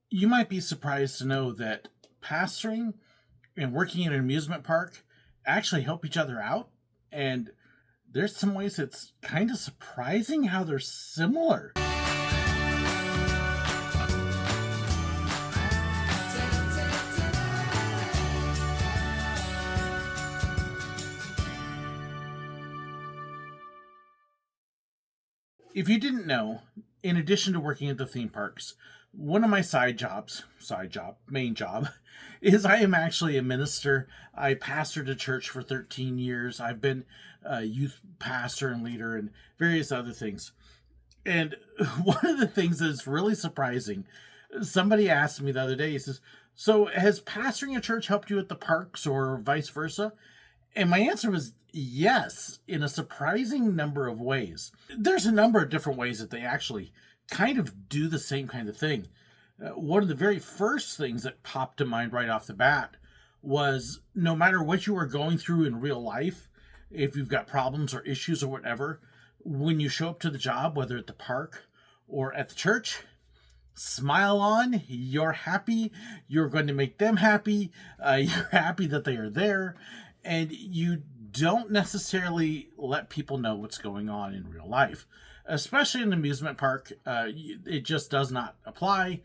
You might be surprised to know that pastoring and working in an amusement park actually help each other out. And there's some ways it's kind of surprising how they're similar. If you didn't know, in addition to working at the theme parks, one of my main job, is I am actually a minister. I pastored a church for 13 years. I've been a youth pastor and leader and various other things. And one of the things that's really surprising, somebody asked me the other day, he says, "So has pastoring a church helped you at the parks or vice versa?" And my answer was yes, in a surprising number of ways. There's a number of different ways that they actually kind of do the same kind of thing. One of the very first things that popped to mind right off the bat was no matter what you are going through in real life, if you've got problems or issues or whatever, when you show up to the job, whether at the park or at the church, smile on, you're happy, you're going to make them happy, you're happy that they are there, and you don't necessarily let people know what's going on in real life. Especially in an amusement park, it just does not apply.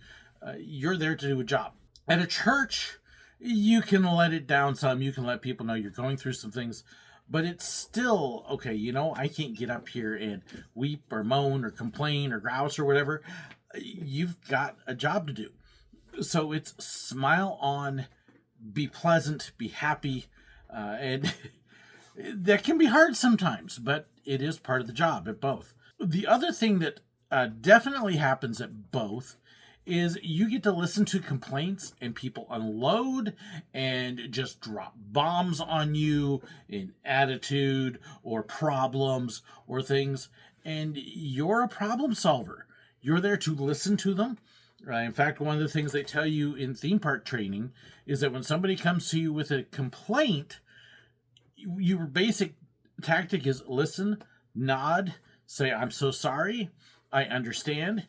You're there to do a job. At a church, you can let it down some. You can let people know you're going through some things. But it's still, okay, I can't get up here and weep or moan or complain or grouse or whatever. You've got a job to do. So it's smile on, be pleasant, be happy. And that can be hard sometimes, but it is part of the job at both. The other thing that definitely happens at both is you get to listen to complaints and people unload and just drop bombs on you in attitude or problems or things. And you're a problem solver. You're there to listen to them. In fact, one of the things they tell you in theme park training is that when somebody comes to you with a complaint, your basic tactic is listen, nod, say, "I'm so sorry. I understand.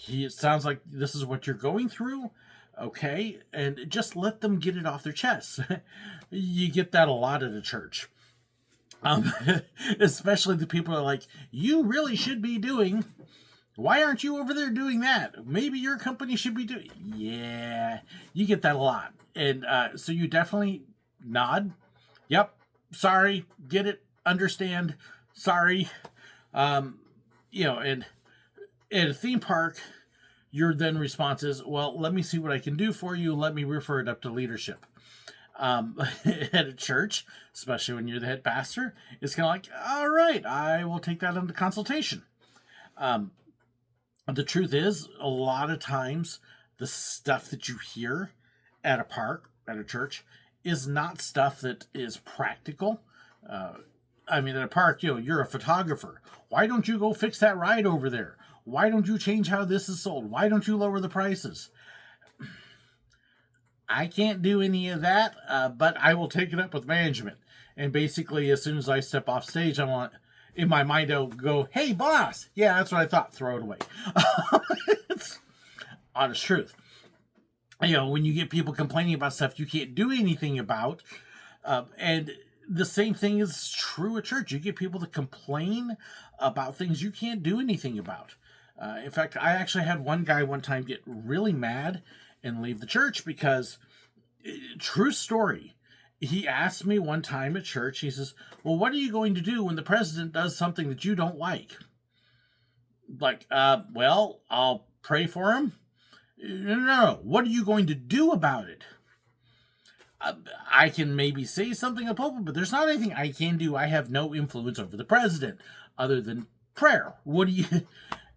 It sounds like this is what you're going through. Okay." And just let them get it off their chest. You get that a lot at a church. Especially the people are like, "You really should be doing. Why aren't you over there doing that? Maybe your company should be doing." Yeah, you get that a lot. And so you definitely nod. Yep. Sorry. Get it. Understand. Sorry. And at a theme park, your then response is, "Well, let me see what I can do for you. Let me refer it up to leadership." At a church, especially when you're the head pastor, it's kind of like, "All right, I will take that into consultation." The truth is, a lot of times, the stuff that you hear at a park, at a church, is not stuff that is practical. At a park, you're a photographer. Why don't you go fix that ride over there? Why don't you change how this is sold? Why don't you lower the prices? I can't do any of that, but I will take it up with management. And basically, as soon as I step off stage, in my mind, I'll go, "Hey, boss." "Yeah, that's what I thought. Throw it away." It's honest truth. When you get people complaining about stuff you can't do anything about, and the same thing is true at church. You get people to complain about things you can't do anything about. In fact, I actually had one guy one time get really mad and leave the church because, true story, he asked me one time at church, he says, "Well, what are you going to do when the president does something that you don't like?" Like, well, I'll pray for him. No. What are you going to do about it? I can maybe say something in public, but there's not anything I can do. I have no influence over the president other than prayer. What do you...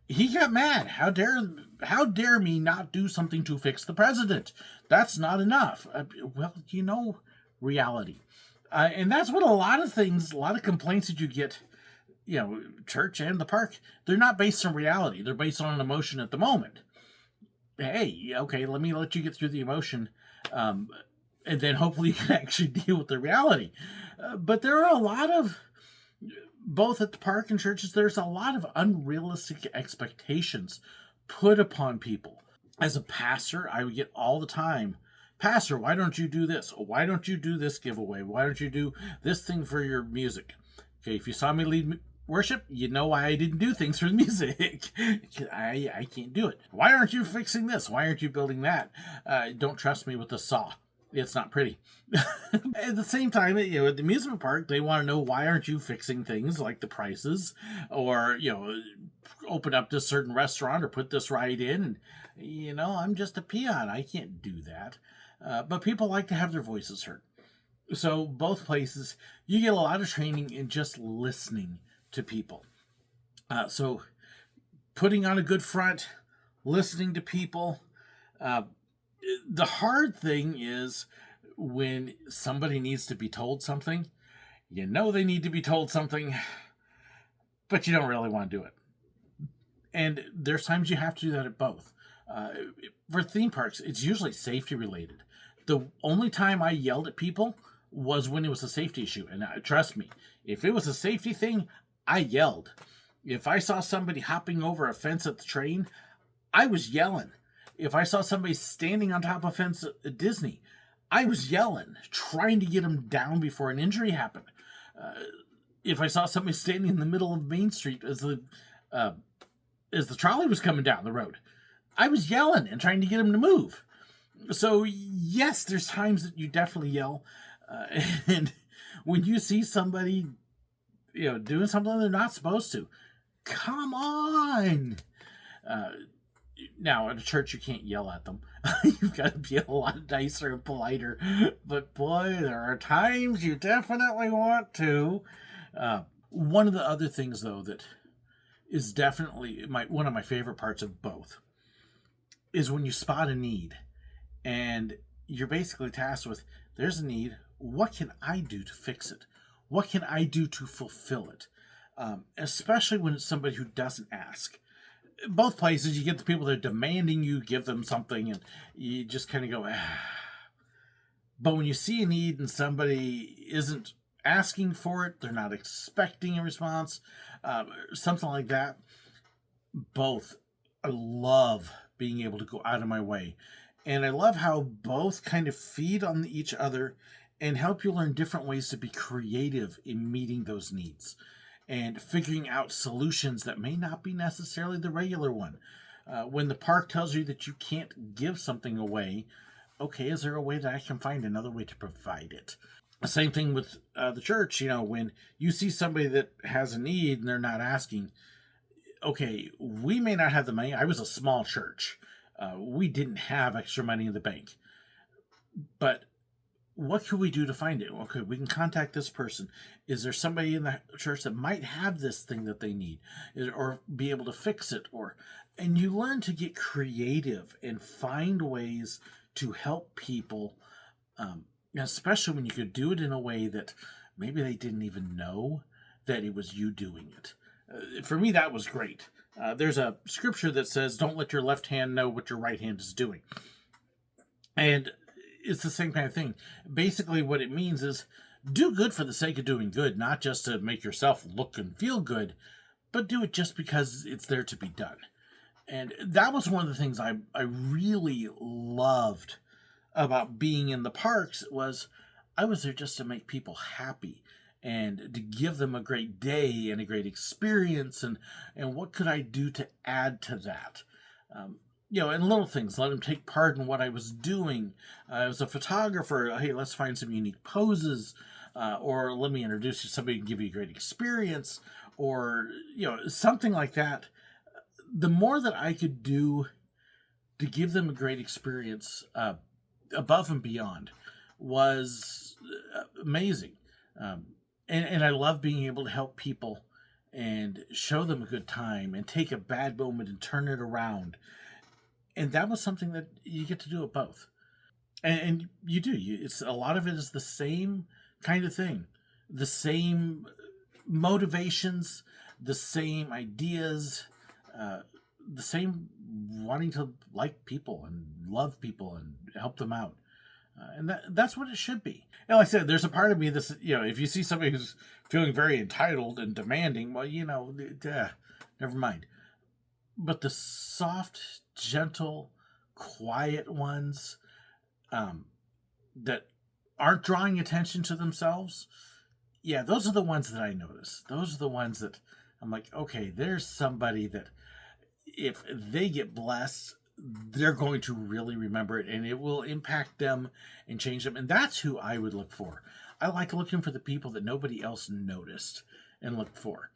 He got mad. How dare me not do something to fix the president? That's not enough. Reality. And that's what a lot of complaints that you get, church and the park, they're not based on reality. They're based on an emotion at the moment. Hey, okay, let me let you get through the emotion. And then hopefully you can actually deal with the reality. But there are a lot of, both at the park and churches, there's a lot of unrealistic expectations put upon people. As a pastor, I would get all the time, Pastor, why don't you do this? Why don't you do this giveaway? Why don't you do this thing for your music? Okay, if you saw me lead worship, you know why I didn't do things for the music. I can't do it. Why aren't you fixing this? Why aren't you building that? Don't trust me with the saw. It's not pretty. At the same time, at the amusement park, they want to know, why aren't you fixing things like the prices, or open up this certain restaurant or put this right in. And I'm just a peon. I can't do that. But people like to have their voices heard. So both places, you get a lot of training in just listening to people. So putting on a good front, listening to people. The hard thing is when somebody needs to be told something. They need to be told something, but you don't really want to do it. And there's times you have to do that at both. For theme parks, it's usually safety related. The only time I yelled at people was when it was a safety issue. And trust me, if it was a safety thing, I yelled. If I saw somebody hopping over a fence at the train, I was yelling. If I saw somebody standing on top of a fence at Disney, I was yelling, trying to get them down before an injury happened. If I saw somebody standing in the middle of Main Street as the trolley was coming down the road, I was yelling and trying to get them to move. So yes, there's times that you definitely yell. And when you see somebody, doing something they're not supposed to, come on. Now, at a church, you can't yell at them. You've got to be a lot nicer and politer. But boy, there are times you definitely want to. One of the other things, though, that is definitely one of my favorite parts of both is when you spot a need. And you're basically tasked with, there's a need. What can I do to fix it? What can I do to fulfill it? Especially when it's somebody who doesn't ask. Both places, you get the people that are demanding you give them something, and you just kind of go, ah. But when you see a need and somebody isn't asking for it, they're not expecting a response, something like that, both, I love being able to go out of my way. And I love how both kind of feed on each other and help you learn different ways to be creative in meeting those needs and figuring out solutions that may not be necessarily the regular one. When the park tells you that you can't give something away, okay, is there a way that I can find another way to provide it? Same thing with the church. When you see somebody that has a need and they're not asking, okay, we may not have the money. I was a small church. We didn't have extra money in the bank. But what could we do to find it? Okay, we can contact this person. Is there somebody in the church that might have this thing that they need, or be able to fix it? And you learn to get creative and find ways to help people, especially when you could do it in a way that maybe they didn't even know that it was you doing it. For me, that was great. There's a scripture that says, don't let your left hand know what your right hand is doing. And it's the same kind of thing. Basically, what it means is do good for the sake of doing good, not just to make yourself look and feel good, but do it just because it's there to be done. And that was one of the things I really loved about being in the parks was I was there just to make people happy and to give them a great day and a great experience. And what could I do to add to that? And little things, let them take part in what I was doing. As a photographer, hey, let's find some unique poses, or let me introduce you to somebody who can give you a great experience, or, something like that. The more that I could do to give them a great experience above and beyond was amazing. And I love being able to help people and show them a good time and take a bad moment and turn it around. And that was something that you get to do at both. And you do. It's a lot of it is the same kind of thing. The same motivations, the same ideas, the same wanting to like people and love people and help them out. And that's what it should be. And like I said, there's a part of me that's, if you see somebody who's feeling very entitled and demanding, well, never mind. But the soft, gentle, quiet ones that aren't drawing attention to themselves, yeah, those are the ones that I notice. Those are the ones that I'm like, okay, there's somebody that if they get blessed, they're going to really remember it and it will impact them and change them. And that's who I would look for. I like looking for the people that nobody else noticed and looked for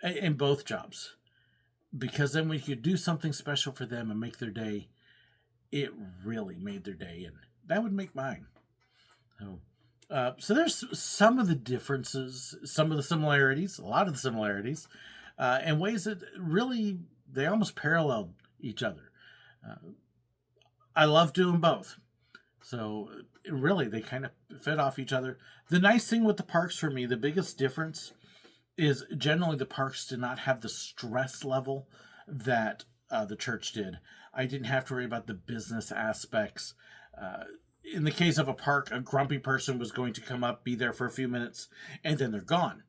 in both jobs. Because then when you do something special for them and make their day, it really made their day. And that would make mine. So there's some of the differences, some of the similarities, a lot of the similarities, and ways that really, they almost paralleled each other. I love doing both. So really, they kind of fed off each other. The nice thing with the parks for me, the biggest difference is generally the parks did not have the stress level that the church did. I didn't have to worry about the business aspects. In the case of a park, a grumpy person was going to come up, be there for a few minutes, and then they're gone.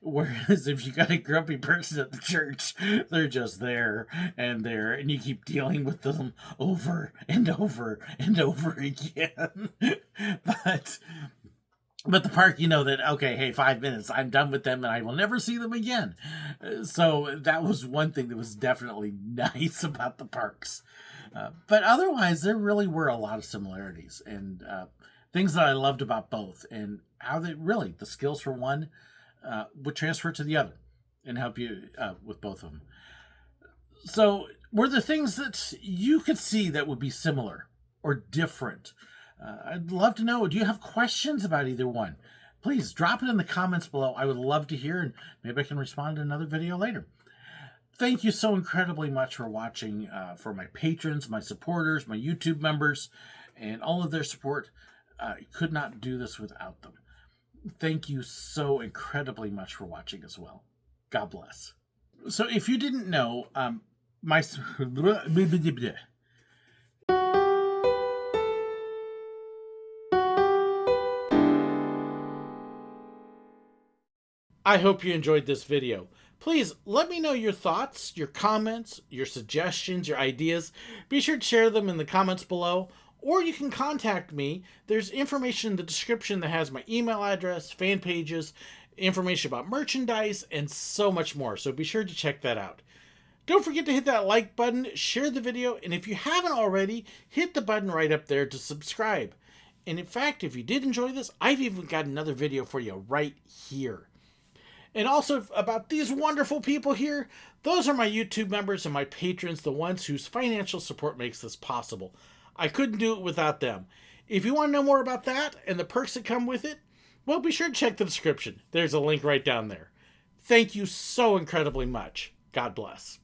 Whereas if you got a grumpy person at the church, they're just there, and you keep dealing with them over and over and over again. But the park, you know that, okay, hey, 5 minutes, I'm done with them and I will never see them again. So that was one thing that was definitely nice about the parks. But otherwise, there really were a lot of similarities and things that I loved about both, and how they really, the skills for one would transfer to the other and help you with both of them. So were there things that you could see that would be similar or different? I'd love to know. Do you have questions about either one? Please drop it in the comments below. I would love to hear, and maybe I can respond in another video later. Thank you so incredibly much for watching. For my patrons, my supporters, my YouTube members, and all of their support. I could not do this without them. Thank you so incredibly much for watching as well. God bless. So if you didn't know, I hope you enjoyed this video. Please let me know your thoughts, your comments, your suggestions, your ideas. Be sure to share them in the comments below, or you can contact me. There's information in the description that has my email address, fan pages, information about merchandise, and so much more. So be sure to check that out. Don't forget to hit that like button, share the video, and if you haven't already, hit the button right up there to subscribe. And in fact, if you did enjoy this, I've even got another video for you right here. And also about these wonderful people here, those are my YouTube members and my patrons, the ones whose financial support makes this possible. I couldn't do it without them. If you want to know more about that and the perks that come with it, well, be sure to check the description. There's a link right down there. Thank you so incredibly much. God bless.